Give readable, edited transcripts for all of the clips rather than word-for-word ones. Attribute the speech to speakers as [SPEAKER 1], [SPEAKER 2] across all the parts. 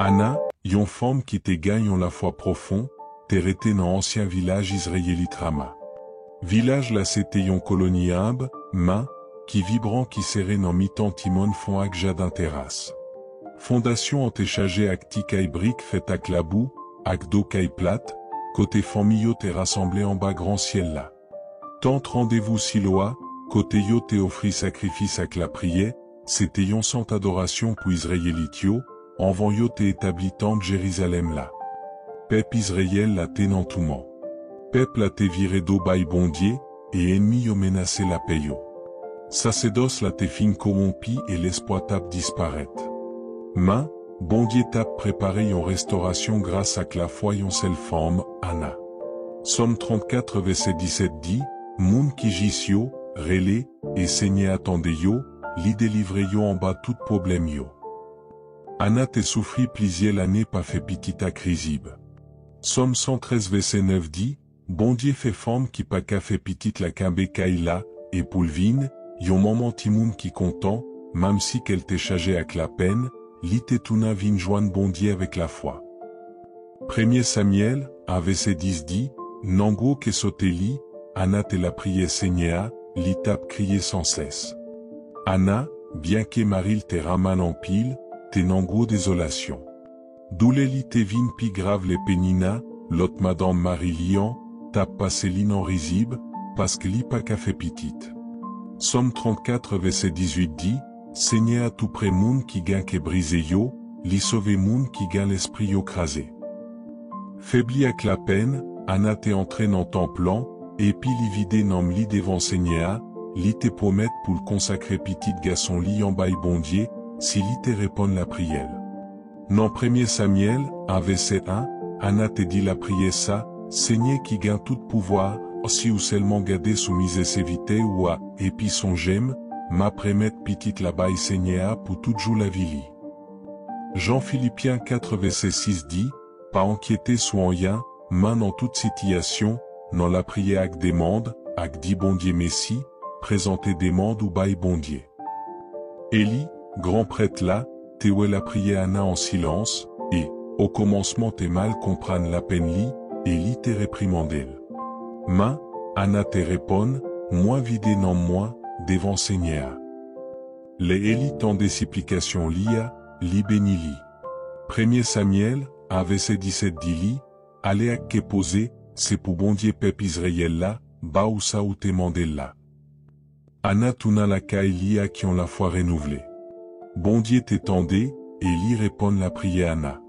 [SPEAKER 1] Anna, yon femme qui te gagne en la foi profond, t'es resté dans ancien village israélite Rama. Village là c'était yon colonie humble, main, qui vibrant qui serré dans mi-temps timon font ak jardin terrasse. Fondation antéchagée ak ti kay brique fait ak la boue, ak do kay plate, côté famille t'es rassemblé en bas grand ciel là. Tante rendez-vous Siloa, côté yo t'es offri sacrifice ak la prière, c'était yon sant adoration pour israélite yo, en vent yo t'es établi tant Jérusalem là. Peuple Israël la t'es nan toument. Peuple la t'es viré d'eau bail bondier, et ennemi yo menacé la payo. Sacerdoce la t'es fin corrompi et l'espoir tape disparaître. Main, bondier tape préparé yon restauration grâce à la foi yon seule forme, Anna. Somme 34 verset 17 dit, moun qui gis yo, relé, et saignez attendez yo, li délivre yo en bas tout problème yo. Anna t'es souffri plusieurs l'année pas fait petit à crisib. Somme 113 verset 9 dit, bondier fait forme qui pas qu'a fait petit la kambe kaila, et poulvine, yon maman timoun qui content, même si qu'elle t'est chargée avec la peine, li t'es touna vin joine bondier avec la foi. 1er Samuel, a verset 10 dit, nango ke soteli, Anna te la prière Seigneur, li tape crier sans cesse. Anna, bien que Maril te ramane en pile, te nango désolation. Doule li te vin pi grave les pénina, l'autre madame Marie-Lian, tape passé en risib, parce que li pas qu'a fait petite. Somme 34 verset 18 dit, Seigneur à tout près moun qui gagne que brisé yo, li sauvé moun qui gagne l'esprit yo crasé. Faibli avec la peine, Anna te entré dans ton plan, et puis li vide nom li devant Seigneur, li te promet pour le consacrer petite garçon li en bail bondier, si li te répond la prière. Non 1er Samuel, a verset 1, Anna te dit la prière ça, Seigneur qui gagne tout pouvoir, si ou seulement garder soumise sévité ou à, et puis son j'aime, ma prémette petite la baille Seigneur pour tout jour la vili. Jean Philippiens 4 verset 6 dit, pas inquiéter sous en rien, main dans toute situation, dans la prière avec des mondes, avec dit bondier messie, présenter des mondes ou baille bondier. Élie, grand prêtre là, t'es où la prière Anna en silence, et, au commencement t'es mal comprendre la peine li, Élie t'es réprimandé. Main, Anna te répond, moi vidé non moi, devant Seigneur. Les élites en des supplications lia, li béni li. 1er Samuel, a verset 17 dit li, allez à que poser, c'est pour bondier peuple Israël là, ba ou ça ou te mandel là. Anna touna la caille lia qui ont la foi renouvelée. Bondier t'étendait, et li répond la prière Anna.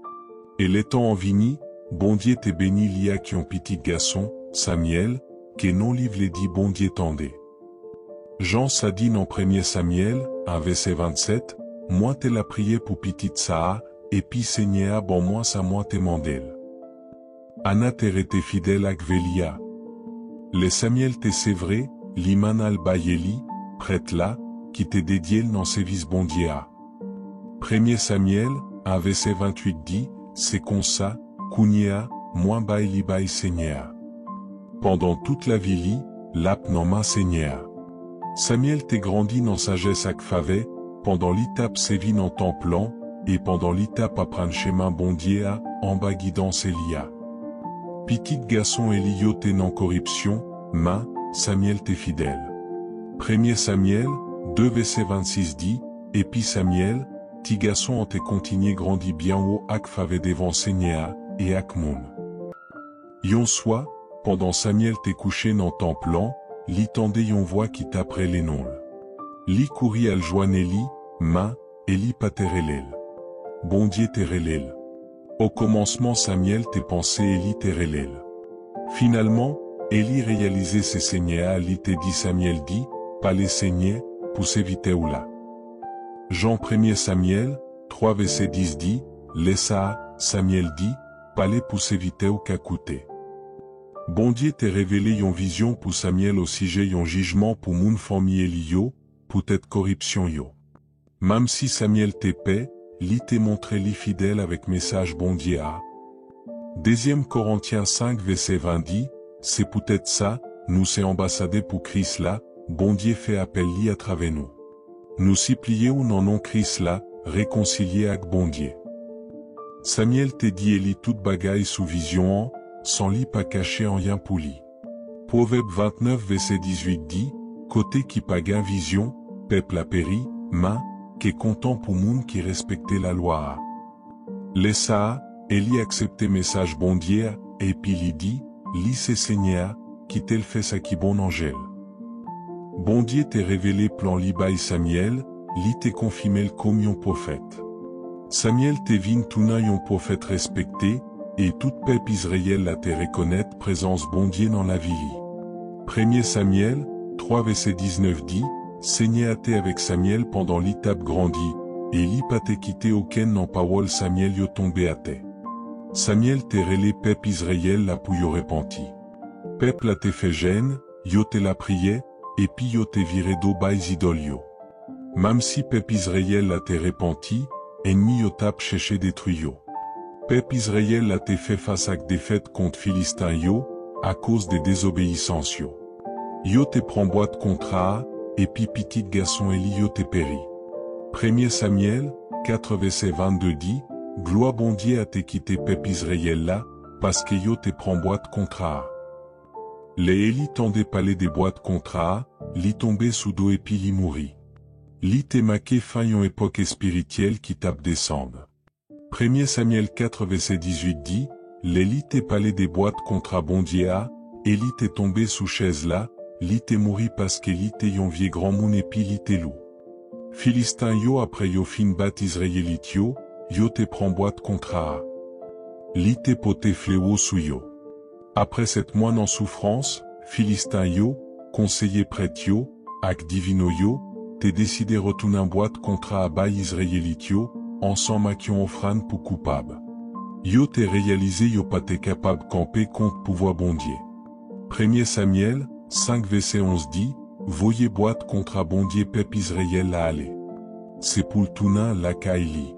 [SPEAKER 1] Et l'étant en vini, bondier te béni lia qui ont petit garçon, Samuel, que non livre les dit bondier tendait. Jean s'adine en 1er Samuel, a verset 27, moi te la prié pour petite Saa, et puis Seigneur bon moi sa moi te mandel. Anna te rete fidèle ak Velia. Le Samuel te sévré, l'iman al bayeli, prêtre là, qui te dédié dans service bondier a. 1er Samuel, a verset 28 dit, c'est comme ça, kounia, moi bay li bay Seigneur. Pendant toute la vie, l'ap non ma Seigneur. Samuel t'est grandi dans sagesse ak favet, pendant l'étape sévi dans ton plan, et pendant l'étape apprendre chemin bondier a, en bas guidance Elia. Petit garçon Elio t'est non corruption, main, Samuel t'est fidèle. 1er Samuel, 2 verset 26 dit, et puis Samuel, ti garçon en t'est continué grandi bien haut ak favet devant Seigneur, et ak moun. Yon soit, pendant Samuel t'est couché dans ton plan, li tendait yon voix qui t'après les noms. Li couri al joine Eli, main, Eli paterelel. Bondier terelel. Au commencement Samuel t'est pensé Eli terelel. Finalement, Eli réalisait ses seigneurs Ali t'est dit Samuel dit, pas les seigneurs, pour s'éviter ou là. Jean 1er Samuel, 3 verset 10 dit, laissa, Samuel dit, pas les pour s'éviter ou qu'à coûter. Bondier t'est révélé yon vision pour Samuel au sujet yon jugement pour moun famille Elio, pour être corruption yo. Même si Samuel t'est paix, li t'est montré li fidèle avec message bondier a. 2 Corinthiens 5 verset 20 dit, c'est peut-être ça, nous c'est ambassadé pour Christ là, bondier fait appel li à travers nous. Nous si pliés ou non non Christ là, réconcilié avec bondier. Samuel te dit Eli toute bagaille sous vision en, sans lit pas caché en rien pouli. Proverbe 29 verset 18 dit, côté qui pas gain vision, peuple a péri, main, qu'est content pour moun qui respectait la loi. Laissa, Eli acceptait message bondier, et puis li dit, lis c'est Seigneur, qui tel fait ça qui bon angèle. Bondier t'est révélé plan li bail Samuel, li t'est confirmé comme yon prophète. Samuel t'est vin touna yon prophète respecté, et tout peuple Israël la te reconnaître présence bondier dans la vie. 1 Samuel, 3 verset 19 dit, Seigneur t'est avec Samuel pendant l'étape grandit, et li pas t'est quitté aucun non parole Samuel yo tombé à terre. Samuel t'est relé peuple Israël la pou yo repenti. Peuple la t'est fait gêne, yo t'est la prié, et puis yo t'est viré d'eau baïs idol yo. Même si peuple Israël la t'est repenti, ennemi yo tape chercher détruit yo. Peuple Israël a été fait face à défaite contre Philistin yo, à cause des désobéissances yo. Yo te prend boîte contrat, et puis petit garçon Eli yo te péri. 1 Samuel, 4 verset 22 dit, gloire bondier a te quitté peuple Israël là, parce que yo te prend boîte contrat. Les Eli tendaient parler des boîtes contrat, li tombé sous dos et puis li mourit. Li te maqué fin yon époque spirituelle qui tape descendre. 1 Samuel 4 verset 18 dit, L'éli t'est parlé des boîtes contre bondier a, Eli t'est tombé sous chaise là, li t'est mouri parce qu'Eli t'est yon vie grand moun et puis li t'est loup. Philistin yo après yo fin bat Israélite yo t'est prend boîte contre a. Li t'est poté fléau sous yo. Après 7 mois en souffrance, Philistin yo, conseiller prêtre yo, ak divino yo, t'es décidé retourner en boîte contre a bay Israélite yo, ensemble ak yon offrande pour coupable. Yo t'es réalisé yo pas t'es capable camper contre pouvoir bondier. 1 Samuel, 5 verset 11 dit, voyez boîte contre bondier peuple Israël la aller. C'est pour le tournin la kaili.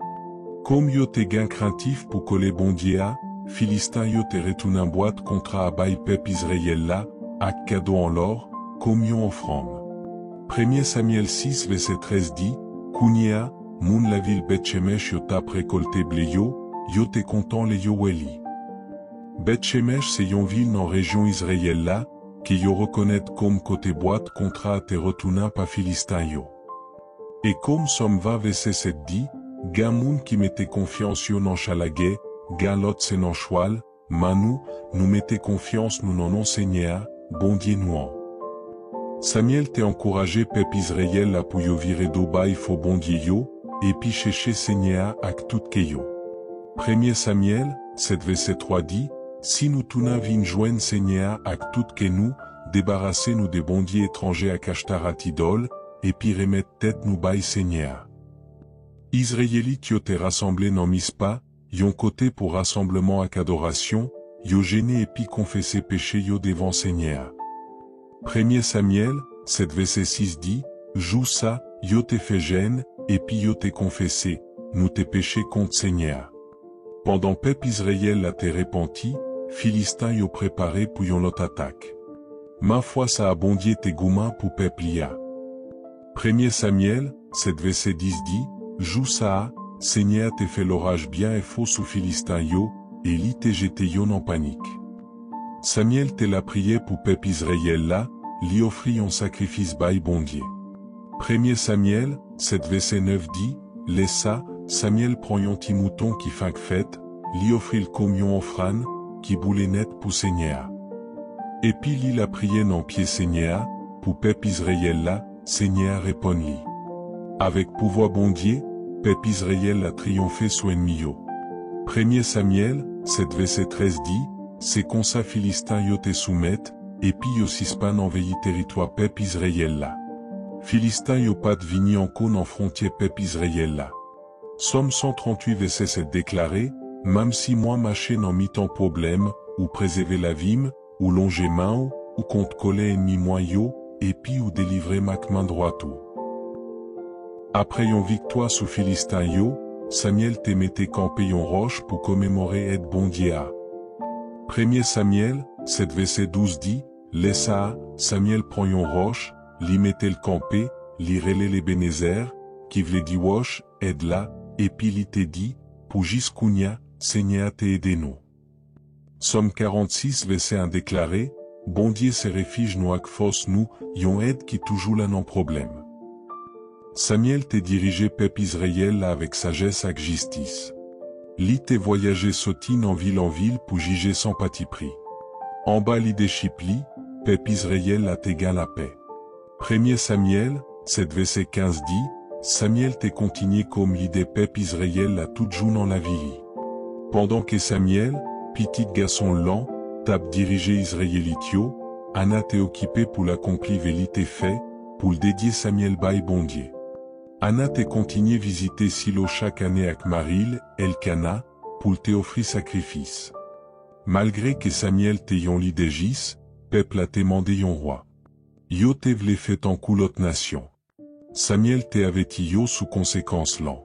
[SPEAKER 1] Comme yo t'es gain craintif pour coller bondier a, Philistin yo t'es retourné en boîte contre abaye peuple Israël là, ak cadeau en l'or, comme yon offrande. 1 Samuel 6 verset 13 dit, Kounia, moun la ville Beth-Shemesh yo tap récolté blé yo t'es content les yo weli. Beth-Shemesh c'est yon ville dans région Israël là, qui yo reconnaît comme côté boîte contrat te retourna pa Philistin yo. Et comme Somme 20 verset 7 dit, gan moun qui mettait confiance yo nan chalagé, gan lot c'est nan choual, manou, nous mettez confiance nous nan non Seigneur, bondier nous en. Samuel t'est encouragé peuple Israël la pou yo virer d'Obaï fo bondier yo, et puis chercher Seigneur ak tout ke yo. 1 Samuel, 7 verset 3 dit, si nous touna vin joine Seigneur ak tout ke nous, débarrasser nous des bondiers étrangers à Kashtarat idole, et puis remettre tête nous bail Seigneur. Israélites yo te rassemblé nan Mispa, yon côté pour rassemblement ak adoration, yo gêné et puis confessé péché yo devant Seigneur. 1 Samuel, 7 verset 6 dit, joue ça, yo te fait gêne, et puis yo te confessé, nous te péché contre Seigneur. Pendant peuple Israël la te repenti, Philistin yo préparé pour yon lot attaque. Ma foi ça a bondier te gouma pour peuple ya. 1 Samuel, 7 verset 10 dit, joue ça, Seigneur te fait l'orage bien et faux sous Philistin yo, et li te jeté yon en panique. Samuel te la prié pour peuple Israël là, li offrit yon sacrifice bail bondier. 1 Samuel, 7 verset 9 dit, laissa, Samuel prend yon ti mouton qui fin fête, li offrit le comme yon offrande, qui boule net pour Seigneur. Et puis li la prié nan pied Seigneur, pour peuple Israël là, Seigneur répond li. Avec pouvoir bondier, peuple Israël a triomphé sous ennemi yo. 1 Samuel, 7 verset 13 dit, c'est comme ça Philistin yo te soumette, et puis yo sispan envahi territoire peuple Israël là. Philistin yo pas de vini en cône en frontière peuple Israël là. Somme 138 verset 7 déclaré, même si moi marché n'en mit en problème, ou préserver la vime, ou longer main ou contre coller ennemi moi yo, et puis ou délivrer ma main droite ou. Après yon victoire sous Philistin yo, Samuel te mette campé yon roche pour commémorer et bondier a. 1 Samuel, 7 verset 12 dit, laissa, Samuel prend yon roche, li mette le campé, li relè les Bénézer, qui vle di wosh, aide là, et puis li te dit, pour jiskounia, Seigneur te aidez-nous. Somme 46 verset 1 déclaré, bon Dieu se réfugie nous ak force nous, yon aide qui toujours là non problème. Samuel te dirigé peuple Israël là avec sagesse ak justice. Li te voyager sotine en ville pour juger sans parti pris. En bas leadership li, peuple Israël là te gagne la paix. 1er Samuel, 7 verset 15 dit, Samuel te continué comme leader peuple Israël là tout jour dans la vie. Pendant que Samuel, petit garçon lent, tape diriger Israélite yo, Anna te occupé pour l'accomplir vérité fait, pour le dédier Samuel by bon Dieu. Anna te continué visiter Silo chaque année avec Maril, Elkana, pour te offrir sacrifice. Malgré que Samuel te yon li dégis, peuple a te mandé yon roi. Yo te vle fait en coulotte nation. Samuel te averti yo sous conséquence lent.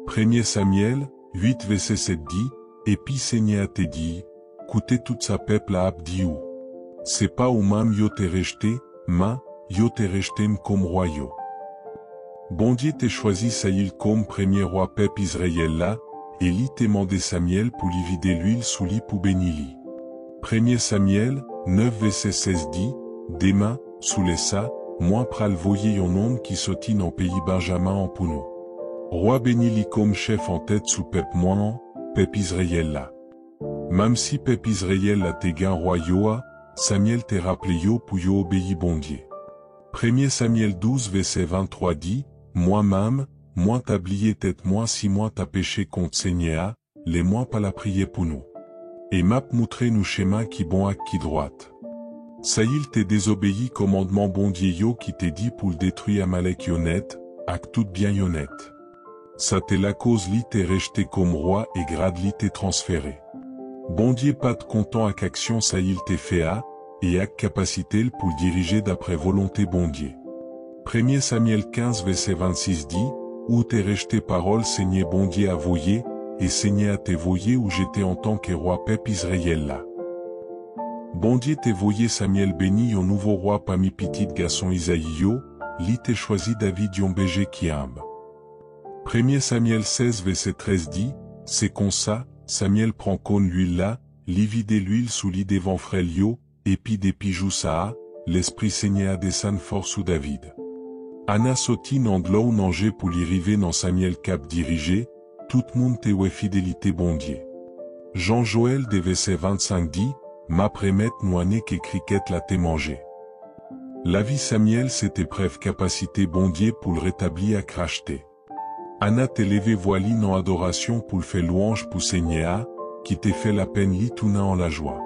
[SPEAKER 1] 1er Samuel, 8 verset 7 dit, et puis Seigneur te dit, coûtez toute sa peuple à Abdiou. C'est pas ou même yo te rejeté, mais yo te rejeté comme roi yo. Bon Dieu te choisi Saïl comme premier roi peuple Israël là, et li te mandé Samuel pour lui vider l'huile sous lit pour bénir li. 1er Samuel, 9 verset 16 dit, demain, sous les ça, moi pral voyer yon homme qui sotine en pays Benjamin en pour nous. Roi béni li comme chef en tête sous peuple moi peuple Israël là. Même si peuple Israël là te gain roi yoa, Samuel te rappelé yo pour yo obéir bon Dieu. 1er Samuel 12 verset 23 dit, moi-même, moi t'ablié tête moi si moi t'as péché contre Seigneur, les moi pas la prier pour nous. Et m'a montré nous schéma qui bon ak qui droite. Saïl te désobéi commandement bon Dieu yo qui te dit pour le détruire Amalek yonet, ak tout bien yonet. Ça t'est la cause li t'est rejeté comme roi et grade li t'est transféré. Bon Dieu pas de content ak action Saïl t'est fait à, et ak capacité pour diriger d'après volonté bon Dieu. 1er Samuel 15 verset 26 dit, où t'es rejeté parole Seigneur bon Dieu a voyé, et Seigneur a t'es voyé où j'étais en tant que roi peuple Israël là. Bon Dieu t'es voyé Samuel béni yon nouveau roi parmi petit garçon Isaïe yo, li t'es choisi David yon béger qui ambe. 1er Samuel 16 verset 13 dit, c'est comme ça, Samuel prend cône l'huile là, li vide l'huile sous lit devant frère yo, et puis des pijoux ça, l'esprit Seigneur descend fort sous David. Anna sotine en glou nanger pour l'y river dans Samuel cap dirigé, tout monde te ouais fidélité bon Dieu. Jean-Joël des versets 25 dit, ma prémette noané que cricket la t'est mangé. La vie Samuel c'était preuve capacité bon Dieu pour le rétablir à cracheter. Anna t'est levé voili en adoration pour le fait louange pour Seigneur, qui t'est fait la peine li touna en la joie.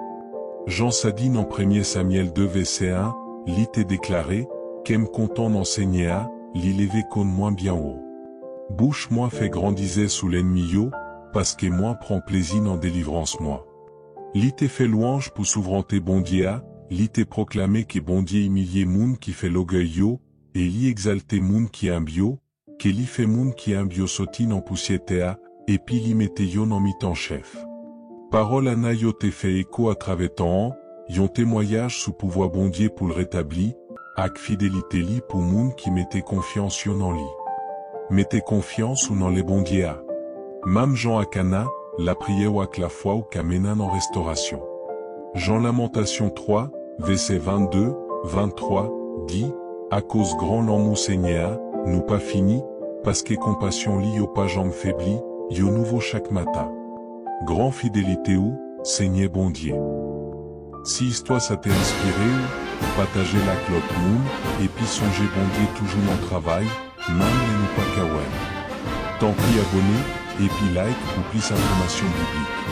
[SPEAKER 1] Jean Sadine en 1er Samuel 2 verset 1, li t'est déclaré, qu'aime content dans Seigneur, li levé con moins bien haut. Bouche moi fait grandiser sous l'ennemi yo, parce que moi prend plaisir en délivrance moi. Li t'est fait louange pour souveraineté bon Dieu, li t'est proclamé que bon Dieu humilié moun qui fait l'orgueil yo, et li exalté moun qui imbio, que li fait moun qui imbio sotine en poussière, et puis li mette yo en mi-temps chef. Parole Anna yo te fait écho à travers temps, yon témoignage sous pouvoir bon Dieu pour le rétablir, ak fidélité li pour moun qui mettait confiance yo en li. Mettez confiance ou dans les bon Dieu. Même Jean Akana, la prière ou ak la foi ou kamena en restauration. Jean Lamentation 3, verset 22, 23, dit, à cause grand l'amour Seigneur, nous pas fini, parce que compassion li yo pas jambe faibli, yo nouveau chaque matin. Grand fidélité ou, Seigneur bon Dieu. Si histoire ça t'est inspiré ou, partagez la clope moun, et puis songez bon Dieu toujours en travail, même les nous pas kawen. Tant pis abonner, et puis like pour plus d'informations bibliques.